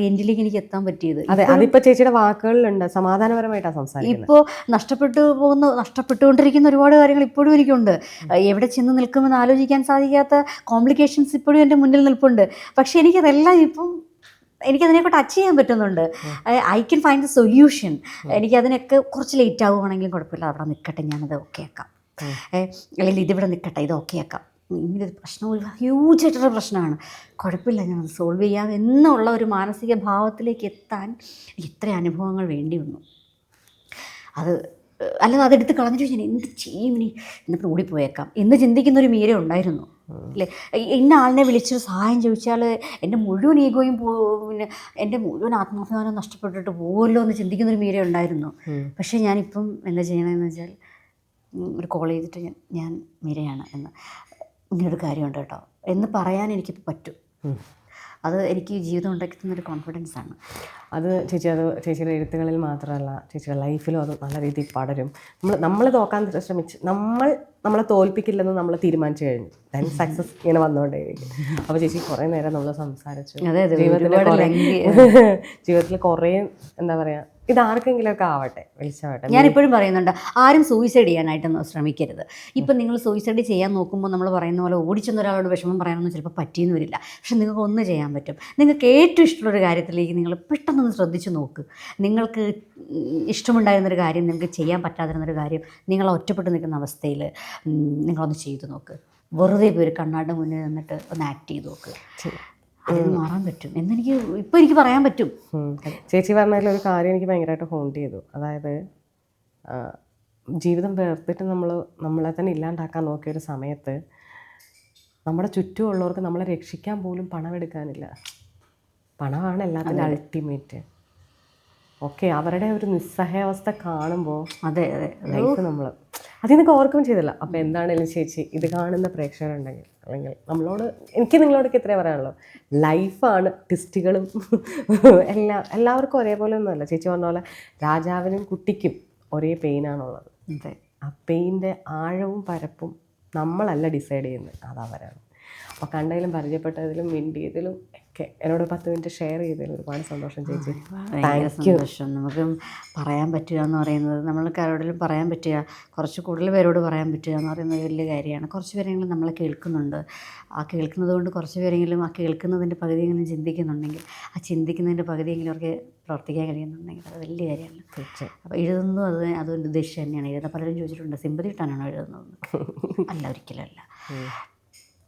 എൻഡിലേക്ക് എനിക്ക് എത്താൻ പറ്റിയത്. അതെ, അതിപ്പോൾ ചേച്ചിയുടെ വാക്കുകളിലുണ്ട്, സമാധാനപരമായിട്ടാണ് സംസാരിക്കുന്നത്. ഇപ്പോൾ നഷ്ടപ്പെട്ടുകൊണ്ടിരിക്കുന്ന ഒരുപാട് കാര്യങ്ങൾ ഇപ്പോഴും എനിക്കുണ്ട്. എവിടെ ചെന്ന് നിൽക്കുമെന്ന് ആലോചിക്കാൻ സാധിക്കാത്ത കോംപ്ലിക്കേഷൻസ് ഇപ്പോഴും എൻ്റെ മുന്നിൽ നിൽപ്പുണ്ട്. പക്ഷേ എനിക്കതെല്ലാം ഇപ്പം എനിക്കതിനെയൊക്കെ ടച്ച് ചെയ്യാൻ പറ്റുന്നുണ്ട്. I can find the solution. എനിക്കതിനൊക്കെ കുറച്ച് ലേറ്റ് ആവുകയാണെങ്കിലും കുഴപ്പമില്ല, അവിടെ നിൽക്കട്ടെ, ഞാനത് ഓക്കെ ആക്കാം, അല്ലെങ്കിൽ ഇതിവിടെ നിൽക്കട്ടെ, ഇത് ഓക്കെ ആക്കാം. ഇങ്ങനൊരു പ്രശ്നം ഒരു ഹ്യൂജായിട്ടൊരു പ്രശ്നമാണ്, കുഴപ്പമില്ല, ഞാനത് സോൾവ് ചെയ്യാം എന്നുള്ള ഒരു മാനസിക ഭാവത്തിലേക്ക് എത്താൻ ഇത്ര അനുഭവങ്ങൾ വേണ്ടി വന്നു. അല്ലാതെ അതെടുത്ത് കളഞ്ഞിട്ട് ഞാൻ എന്ത് ചെയ്യും ഇനി, എന്നിട്ട് ഓടിപ്പോയേക്കാം എന്ന് ചിന്തിക്കുന്നൊരു മീര ഉണ്ടായിരുന്നു അല്ലേ. ഇന്ന ആളിനെ വിളിച്ച് സഹായം ചോദിച്ചാൽ എൻ്റെ മുഴുവൻ ഈഗോയും പിന്നെ എൻ്റെ മുഴുവൻ ആത്മാഭിമാനം നഷ്ടപ്പെട്ടിട്ട് പോകുമല്ലോ എന്ന് ചിന്തിക്കുന്നൊരു മീര ഉണ്ടായിരുന്നു. പക്ഷേ ഞാനിപ്പം എന്താ ചെയ്യണമെന്ന് വെച്ചാൽ ഒരു കോൾ ചെയ്തിട്ട് ഞാൻ മീരയാണ് എന്ന് ഇങ്ങനൊരു കാര്യമുണ്ട് കേട്ടോ എന്ന് പറയാൻ എനിക്കിപ്പോൾ പറ്റും. അത് എനിക്ക് ജീവിതം ഉണ്ടാക്കി തന്നൊരു കോൺഫിഡൻസാണ്. അത് ചേച്ചിയുടെ എഴുത്തുകളിൽ മാത്രമല്ല, ചേച്ചിയുടെ ലൈഫിലും അത് നല്ല രീതിയിൽ പടരും. നമ്മൾ തോക്കാൻ ശ്രമിച്ച് നമ്മളെ തോൽപ്പിക്കില്ലെന്ന് നമ്മൾ തീരുമാനിച്ചു കഴിഞ്ഞു, ദെൻ സക്സസ് ഇങ്ങനെ വന്നുകൊണ്ടേയിരിക്കും. അപ്പോൾ ചേച്ചി കുറേ നേരം നമ്മൾ സംസാരിച്ചു. ജീവിതത്തിൽ കുറേ എന്താ പറയുക, ഇതാർക്കെങ്കിലുമൊക്കെ ആവട്ടെ, വെളിച്ചമാവട്ടെ. ഞാനിപ്പോഴും പറയുന്നുണ്ട്, ആരും സൂയിസൈഡ് ചെയ്യാനായിട്ടൊന്നും ശ്രമിക്കരുത്. ഇപ്പം നിങ്ങൾ സൂയിസൈഡ് ചെയ്യാൻ നോക്കുമ്പോൾ നമ്മൾ പറയുന്ന പോലെ ഓടിച്ചെന്ന ഒരാളോട് വിഷമം പറയാനൊന്നും ചിലപ്പോൾ പറ്റിയെന്ന് വരില്ല. പക്ഷെ നിങ്ങൾക്ക് ഒന്ന് ചെയ്യാൻ പറ്റും. നിങ്ങൾക്ക് ഏറ്റവും ഇഷ്ടമുള്ളൊരു കാര്യത്തിലേക്ക് നിങ്ങൾ പെട്ടെന്നൊന്ന് ശ്രദ്ധിച്ച് നോക്ക്. നിങ്ങൾക്ക് ഇഷ്ടമുണ്ടായിരുന്നൊരു കാര്യം നിങ്ങൾക്ക് ചെയ്യാൻ പറ്റാതിരുന്നൊരു കാര്യം നിങ്ങൾ ഒറ്റപ്പെട്ട് നിൽക്കുന്ന അവസ്ഥയിൽ നിങ്ങളൊന്ന് ചെയ്തു നോക്ക്. വെറുതെ പോയി ഒരു കണ്ണാടിൻ്റെ മുന്നിൽ നിന്നിട്ട് ഒന്ന് ആക്ട് ചെയ്ത് നോക്ക്. അതിന് മാറാൻ പറ്റും ഇപ്പോൾ എനിക്ക് പറയാൻ പറ്റും. ചേച്ചി പറഞ്ഞതിലൊരു കാര്യം എനിക്ക് ഭയങ്കരമായിട്ട് ഹോണ്ട് ചെയ്തു. അതായത് ജീവിതം വേർത്തിട്ട് നമ്മളെ തന്നെ ഇല്ലാണ്ടാക്കാൻ നോക്കിയൊരു സമയത്ത് നമ്മുടെ ചുറ്റുമുള്ളവർക്ക് നമ്മളെ രക്ഷിക്കാൻ പോലും പണമെടുക്കാനില്ല. പണമാണ് എല്ലാത്തിനും അൾട്ടിമേറ്റ്. ഓക്കെ, അവരുടെ ഒരു നിസ്സഹായാവസ്ഥ കാണുമ്പോൾ അതെ ലൈഫ് നമ്മൾ അതിൽ നിന്നൊക്കെ ഓർക്കുകയും ചെയ്തില്ല. അപ്പോൾ എന്താണെങ്കിലും ചേച്ചി ഇത് കാണുന്ന പ്രേക്ഷകരുണ്ടെങ്കിൽ, അല്ലെങ്കിൽ എനിക്ക് നിങ്ങളോടൊക്കെ ഇത്രേ പറയാനുള്ളൂ, ലൈഫാണ് ട്വിസ്റ്റുകളും എല്ലാവർക്കും ഒരേപോലെ ഒന്നുമല്ല. ചേച്ചി പറഞ്ഞ പോലെ രാജാവിനും കുട്ടിക്കും ഒരേ പെയിനാണുള്ളത്. ആ പെയിൻ്റെ ആഴവും പരപ്പും നമ്മളല്ല ഡിസൈഡ് ചെയ്യുന്നത്, അതവരാണ്. അപ്പോൾ കണ്ടതിലും പരിചയപ്പെട്ടതിലും മിണ്ടിയതിലും ഒക്കെ എന്നോട് 10 മിനിറ്റ് ഷെയർ ചെയ്തതിൽ ഒരുപാട് സന്തോഷം ചേച്ചി. ഭയങ്കര സന്തോഷം. നമുക്ക് പറയാൻ പറ്റുക എന്ന് പറയുന്നത്, നമ്മൾക്ക് ആരോടെങ്കിലും പറയാൻ പറ്റുക, കുറച്ച് കൂടുതൽ പേരോട് പറയാൻ പറ്റുക എന്ന് പറയുന്നത് വലിയ കാര്യമാണ്. കുറച്ച് പേരെങ്കിലും നമ്മളെ കേൾക്കുന്നുണ്ട്. ആ കേൾക്കുന്നത് കൊണ്ട് കുറച്ച് പേരെങ്കിലും ആ കേൾക്കുന്നതിൻ്റെ പകുതിയെങ്കിലും ചിന്തിക്കുന്നുണ്ടെങ്കിൽ, ആ ചിന്തിക്കുന്നതിൻ്റെ പകുതിയെങ്കിലും അവർക്ക് പ്രവർത്തിക്കാൻ കഴിയുന്നുണ്ടെങ്കിൽ അത് വലിയ കാര്യമാണ്. അപ്പോൾ എഴുതുന്നത് അതുകൊണ്ട് ഉദ്ദേശിച്ച് തന്നെയാണ് എഴുതുന്നത്. പലരും ചോദിച്ചിട്ടുണ്ട്, സിമ്പതി കിട്ടാനാണോ എഴുതുന്നത്? അല്ല, ഒരിക്കലല്ല.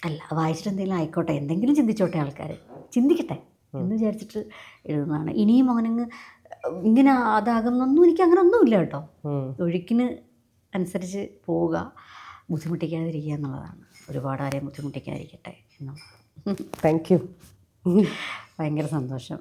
അല്ല വായിച്ചിട്ട് എന്തെങ്കിലും ആയിക്കോട്ടെ, എന്തെങ്കിലും ചിന്തിച്ചോട്ടെ ആൾക്കാർ, ചിന്തിക്കട്ടെ എന്ന് വിചാരിച്ചിട്ട് എഴുതുന്നതാണ്. ഇനിയും അവനങ്ങ് ഇങ്ങനെ അതാകുന്നൊന്നും എനിക്ക് അങ്ങനെ ഒന്നുമില്ല കേട്ടോ. ഒഴുക്കിന് അനുസരിച്ച് പോവുക, ബുദ്ധിമുട്ടിക്കാതിരിക്കുക എന്നുള്ളതാണ്. ഒരുപാട് ആരെയും ബുദ്ധിമുട്ടിക്കാതിരിക്കട്ടെ എന്നുള്ളത്. Thank you. ഭയങ്കര സന്തോഷം.